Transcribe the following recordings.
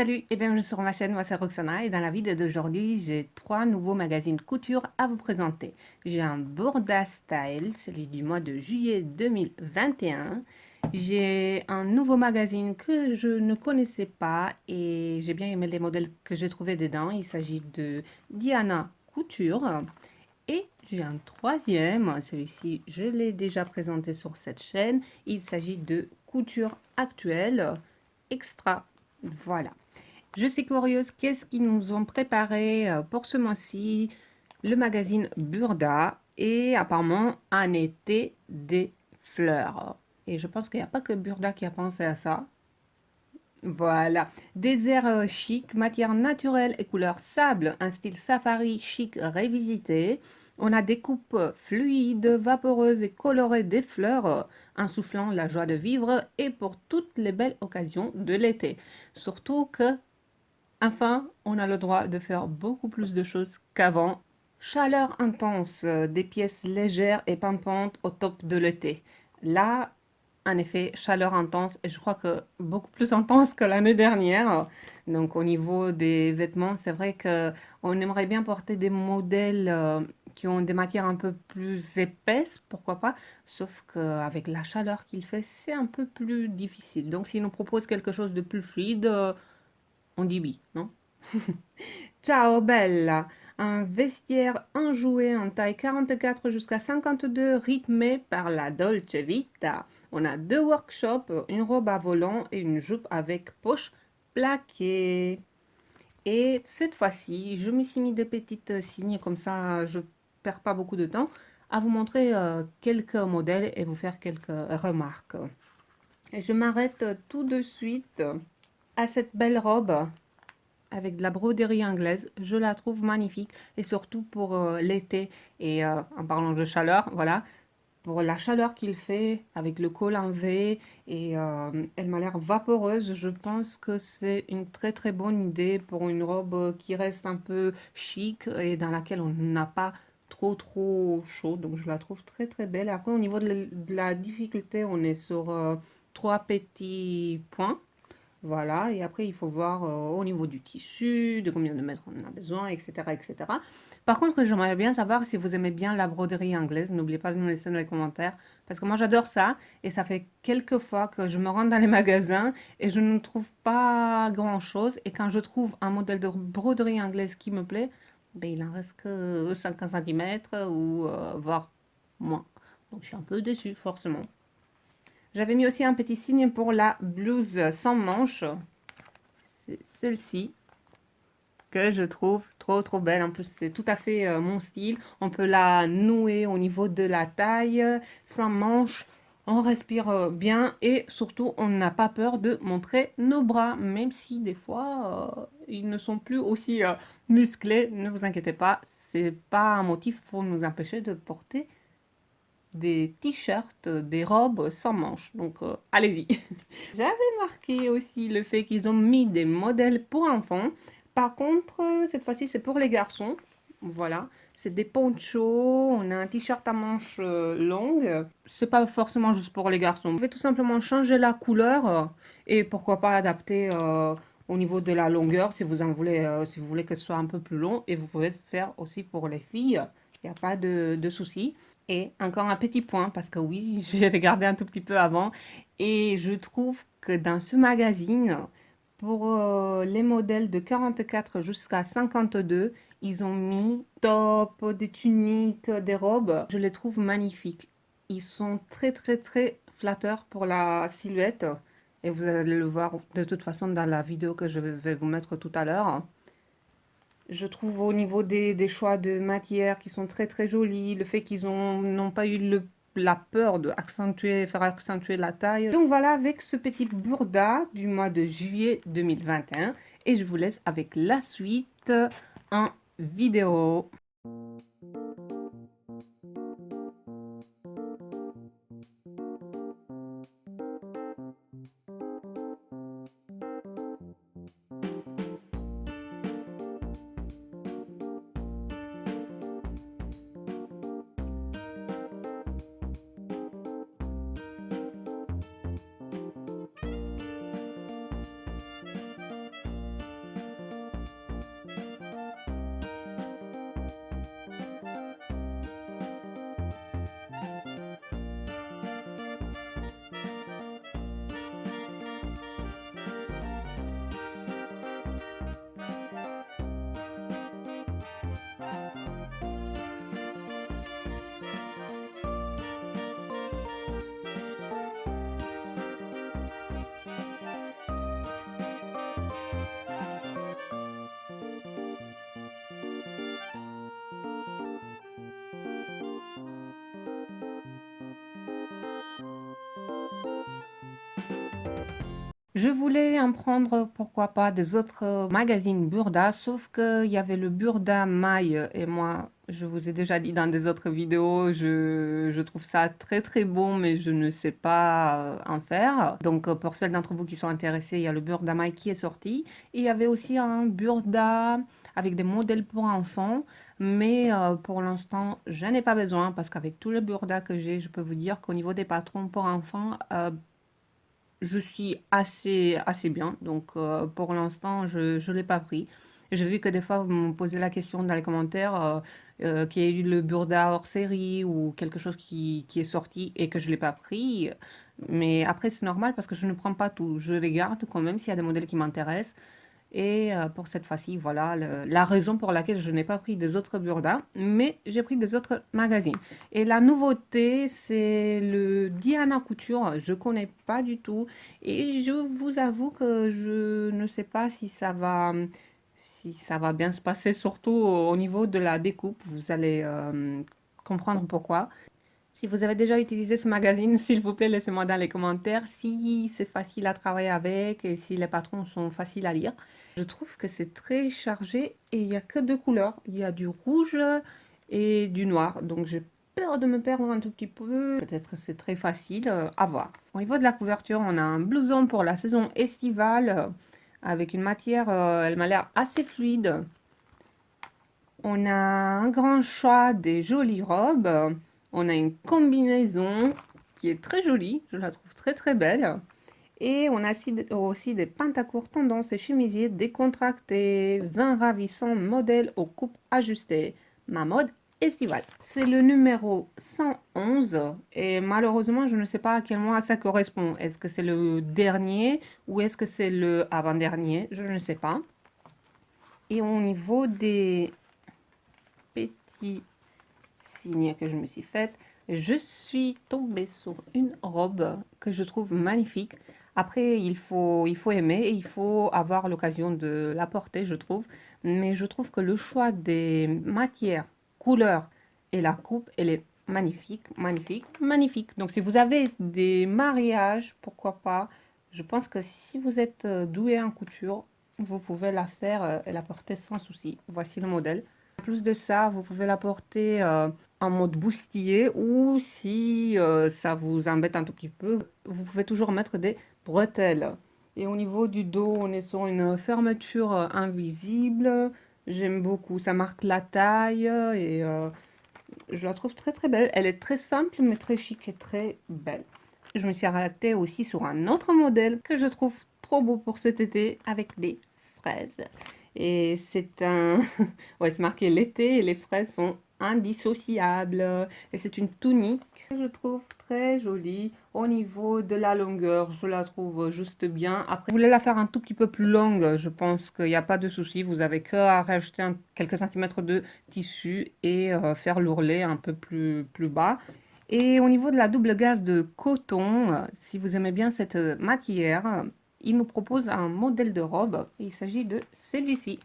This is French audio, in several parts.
Salut et bienvenue sur ma chaîne, moi c'est Roxana et dans la vidéo d'aujourd'hui j'ai trois nouveaux magazines couture à vous présenter. J'ai un Burda Style, celui du mois de juillet 2021. J'ai un nouveau magazine que je ne connaissais pas et j'ai bien aimé les modèles que j'ai trouvés dedans. Il s'agit de Diana Couture. Et j'ai un troisième, celui-ci je l'ai déjà présenté sur cette chaîne. Il s'agit de Couture Actuelle Extra. Voilà. Je suis curieuse, qu'est-ce qu'ils nous ont préparé pour ce mois-ci? Le magazine Burda et apparemment un été des fleurs. Et je pense qu'il n'y a pas que Burda qui a pensé à ça. Voilà, désert chic, matière naturelle et couleur sable, un style safari chic révisité. On a des coupes fluides, vaporeuses et colorées des fleurs, insufflant la joie de vivre et pour toutes les belles occasions de l'été. Surtout que enfin, on a le droit de faire beaucoup plus de choses qu'avant. Chaleur intense, des pièces légères et pimpantes au top de l'été. Là, en effet, chaleur intense et je crois que beaucoup plus intense que l'année dernière. Donc au niveau des vêtements, c'est vrai que on aimerait bien porter des modèles qui ont des matières un peu plus épaisses, pourquoi pas. Sauf qu'avec la chaleur qu'il fait, c'est un peu plus difficile. Donc s'il nous propose quelque chose de plus fluide, on dit oui, non? Ciao Bella, un vestiaire enjoué en taille 44 jusqu'à 52 rythmé par la Dolce Vita. On a deux workshops, une robe à volant et une jupe avec poche plaquée. Et cette fois-ci, je me suis mis des petites signes comme ça, je perds pas beaucoup de temps à vous montrer quelques modèles et vous faire quelques remarques. Et je m'arrête tout de suite à cette belle robe avec de la broderie anglaise. Je la trouve magnifique et surtout pour l'été. Et en parlant de chaleur, voilà, pour la chaleur qu'il fait avec le col en V et elle m'a l'air vaporeuse. Je pense que c'est une très très bonne idée pour une robe qui reste un peu chic et dans laquelle on n'a pas trop chaud. Donc je la trouve très très belle. Après au niveau de la difficulté, on est sur trois petits points. Voilà, et après, il faut voir au niveau du tissu, de combien de mètres on a besoin, etc., etc. Par contre, j'aimerais bien savoir si vous aimez bien la broderie anglaise. N'oubliez pas de nous laisser dans les commentaires, parce que moi, j'adore ça, et ça fait quelques fois que je me rends dans les magasins et je ne trouve pas grand-chose. Et quand je trouve un modèle de broderie anglaise qui me plaît, ben, il en reste que 50 cm ou voire moins. Donc, je suis un peu déçue, forcément. J'avais mis aussi un petit signe pour la blouse sans manches. C'est celle-ci que je trouve trop belle. En plus, c'est tout à fait mon style. On peut la nouer au niveau de la taille, sans manches. On respire bien et surtout, on n'a pas peur de montrer nos bras, même si des fois, ils ne sont plus aussi musclés. Ne vous inquiétez pas, c'est pas un motif pour nous empêcher de porter des t-shirts, des robes sans manches. Donc, allez-y. J'avais marqué aussi le fait qu'ils ont mis des modèles pour enfants. Par contre, cette fois-ci, c'est pour les garçons. Voilà, c'est des ponchos, on a un t-shirt à manches longues. C'est pas forcément juste pour les garçons. Vous pouvez tout simplement changer la couleur et pourquoi pas adapter au niveau de la longueur si vous en voulez, si vous voulez que ce soit un peu plus long. Et vous pouvez faire aussi pour les filles. Il n'y a pas de souci. Et encore un petit point, parce que oui, j'ai regardé un tout petit peu avant, et je trouve que dans ce magazine, pour les modèles de 44 jusqu'à 52, ils ont mis top, des tuniques, des robes. Je les trouve magnifiques. Ils sont très flatteurs pour la silhouette. Et vous allez le voir de toute façon dans la vidéo que je vais vous mettre tout à l'heure. Je trouve au niveau des choix de matières qui sont très jolis, le fait qu'ils n'ont pas eu la peur de faire accentuer la taille. Donc voilà avec ce petit burda du mois de juillet 2021 et je vous laisse avec la suite en vidéo. Je voulais en prendre, pourquoi pas, des autres magazines Burda, sauf qu'il y avait le Burda maille et moi, je vous ai déjà dit dans des autres vidéos, je trouve ça très très bon, mais je ne sais pas en faire. Donc pour celles d'entre vous qui sont intéressées, il y a le Burda maille qui est sorti. Et il y avait aussi un Burda avec des modèles pour enfants, mais pour l'instant, je n'ai pas besoin parce qu'avec tous les Burda que j'ai, je peux vous dire qu'au niveau des patrons pour enfants, je suis assez bien, donc pour l'instant, je l'ai pas pris. J'ai vu que des fois, vous me posez la question dans les commentaires qu'il y a eu le Burda hors série ou quelque chose qui est sorti et que je l'ai pas pris. Mais après, c'est normal parce que je ne prends pas tout. Je les garde quand même s'il y a des modèles qui m'intéressent. Et pour cette fois-ci, voilà la raison pour laquelle je n'ai pas pris des autres Burda, mais j'ai pris des autres magazines. Et la nouveauté, c'est le Diana Couture. Je connais pas du tout. Et je vous avoue que je ne sais pas si ça va bien se passer, surtout au niveau de la découpe. Vous allez comprendre pourquoi. Si vous avez déjà utilisé ce magazine, s'il vous plaît, laissez-moi dans les commentaires si c'est facile à travailler avec et si les patrons sont faciles à lire. Je trouve que c'est très chargé et il n'y a que deux couleurs. Il y a du rouge et du noir. Donc j'ai peur de me perdre un tout petit peu. Peut-être que c'est très facile à voir. Au niveau de la couverture, on a un blouson pour la saison estivale avec une matière, elle m'a l'air assez fluide. On a un grand choix des jolies robes. On a une combinaison qui est très jolie, je la trouve très très belle. Et on a aussi des pantacourts tendance et chemisiers décontractés, 20 ravissants modèles aux coupes ajustées. Ma mode estivale. C'est le numéro 111 et malheureusement je ne sais pas à quel mois ça correspond. Est-ce que c'est le dernier ou est-ce que c'est le avant-dernier? Je ne sais pas. Et au niveau des petits signes que je me suis faite, je suis tombée sur une robe que je trouve magnifique. Après, il faut aimer et il faut avoir l'occasion de la porter, je trouve. Mais je trouve que le choix des matières, couleurs et la coupe, elle est magnifique, magnifique, magnifique. Donc, si vous avez des mariages, pourquoi pas. Je pense que si vous êtes doué en couture, vous pouvez la faire et la porter sans souci. Voici le modèle. En plus de ça, vous pouvez la porter en mode boustillé ou si ça vous embête un tout petit peu, vous pouvez toujours mettre des bretelles. Et au niveau du dos, on est sur une fermeture invisible. J'aime beaucoup, ça marque la taille et je la trouve très très belle. Elle est très simple mais très chic et très belle. Je me suis arrêtée aussi sur un autre modèle que je trouve trop beau pour cet été avec des fraises. Et c'est un... ouais, c'est marqué l'été et les fraises sont indissociables. Et c'est une tunique que je trouve très jolie. Au niveau de la longueur, je la trouve juste bien. Après, vous voulez la faire un tout petit peu plus longue, je pense qu'il n'y a pas de souci. Vous avez qu'à rajouter quelques centimètres de tissu et faire l'ourlet un peu plus bas. Et au niveau de la double gaze de coton, si vous aimez bien cette matière, il nous propose un modèle de robe. Il s'agit de celui-ci.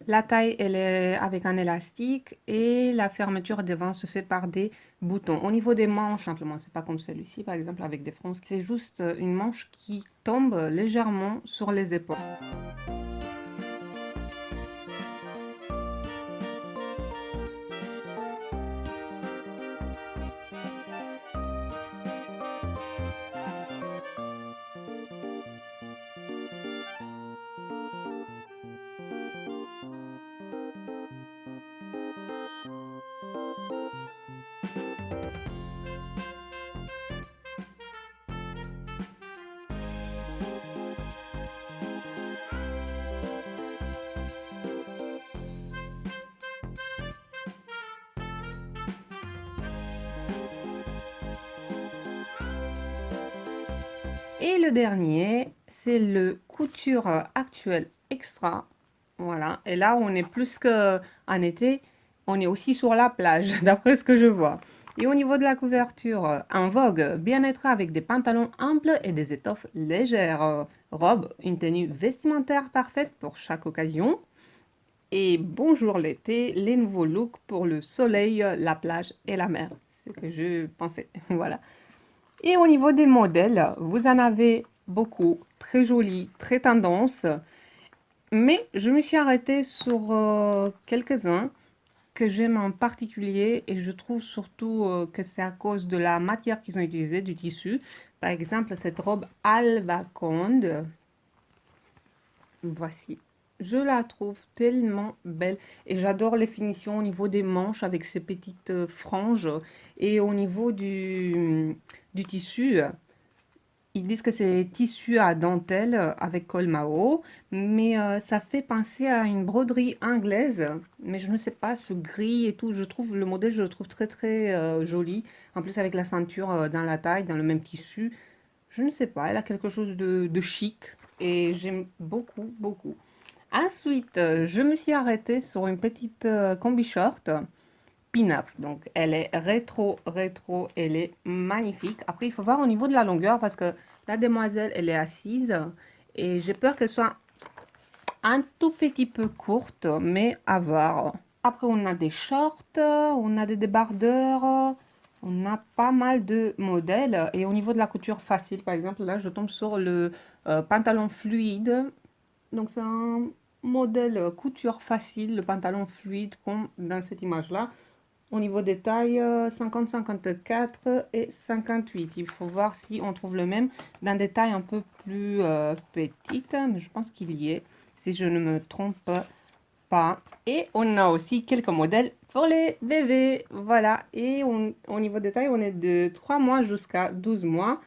La taille, elle est avec un élastique et la fermeture devant se fait par des boutons. Au niveau des manches, simplement, c'est pas comme celui-ci, par exemple, avec des fronces. C'est juste une manche qui tombe légèrement sur les épaules. Et le dernier, c'est le couture actuel extra. Voilà. Et là, on est plus qu'en été, on est aussi sur la plage, d'après ce que je vois. Et au niveau de la couverture, un vogue bien-être avec des pantalons amples et des étoffes légères. Robe, une tenue vestimentaire parfaite pour chaque occasion. Et bonjour l'été, les nouveaux looks pour le soleil, la plage et la mer. Ce que je pensais. Voilà. Et au niveau des modèles, vous en avez beaucoup, très joli, très tendance. Mais je me suis arrêtée sur quelques-uns que j'aime en particulier et je trouve surtout que c'est à cause de la matière qu'ils ont utilisée, du tissu. Par exemple, cette robe Alba Conde, voici. Je la trouve tellement belle et j'adore les finitions au niveau des manches avec ces petites franges et au niveau du tissu. Ils disent que c'est tissu à dentelle avec col Mao, mais ça fait penser à une broderie anglaise. Mais je ne sais pas, ce gris et tout, je trouve le modèle, je le trouve très très joli. En plus avec la ceinture dans la taille, dans le même tissu. Je ne sais pas, elle a quelque chose de chic et j'aime beaucoup, beaucoup. Ensuite, je me suis arrêtée sur une petite combi short pin-up. Donc, elle est rétro, rétro, elle est magnifique. Après, il faut voir au niveau de la longueur parce que la demoiselle, elle est assise et j'ai peur qu'elle soit un tout petit peu courte, mais à voir. Après, on a des shorts, on a des débardeurs, on a pas mal de modèles. Et au niveau de la couture facile, par exemple, là, je tombe sur le pantalon fluide. Donc, c'est un modèle couture facile, le pantalon fluide, comme dans cette image-là. Au niveau des tailles, 50, 54 et 58. Il faut voir si on trouve le même dans des tailles un peu plus petites, mais je pense qu'il y est, si je ne me trompe pas. Et on a aussi quelques modèles pour les bébés. Voilà. Et au niveau des tailles, on est de 3 mois jusqu'à 12 mois.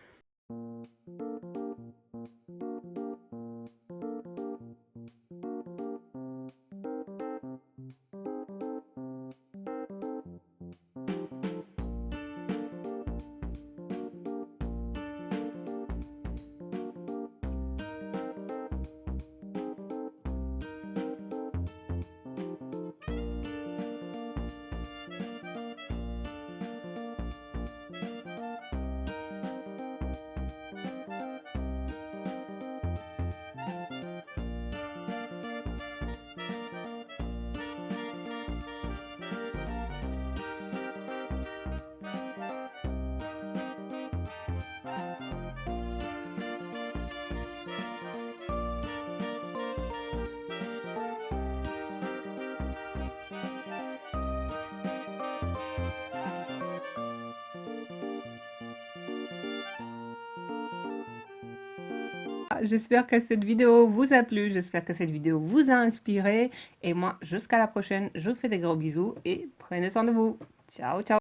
J'espère que cette vidéo vous a plu, j'espère que cette vidéo vous a inspiré. Et moi, jusqu'à la prochaine, je vous fais des gros bisous et prenez soin de vous. Ciao, ciao.